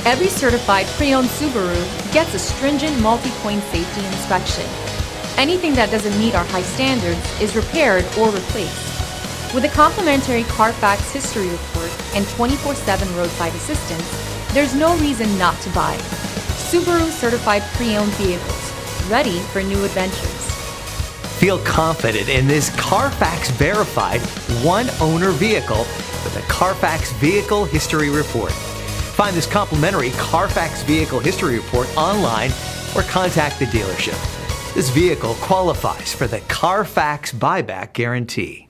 Every certified pre-owned Subaru gets a stringent multi-point safety inspection. Anything that doesn't meet our high standards is repaired or replaced. With a complimentary CARFAX history report and 24/7 roadside assistance, there's no reason not to buy. Subaru certified pre-owned vehicles, ready for new adventures. Feel confident in this CARFAX verified one-owner vehicle with a CARFAX Vehicle History Report. Find this complimentary CARFAX Vehicle History Report online or contact the dealership. This vehicle qualifies for the CARFAX buyback guarantee.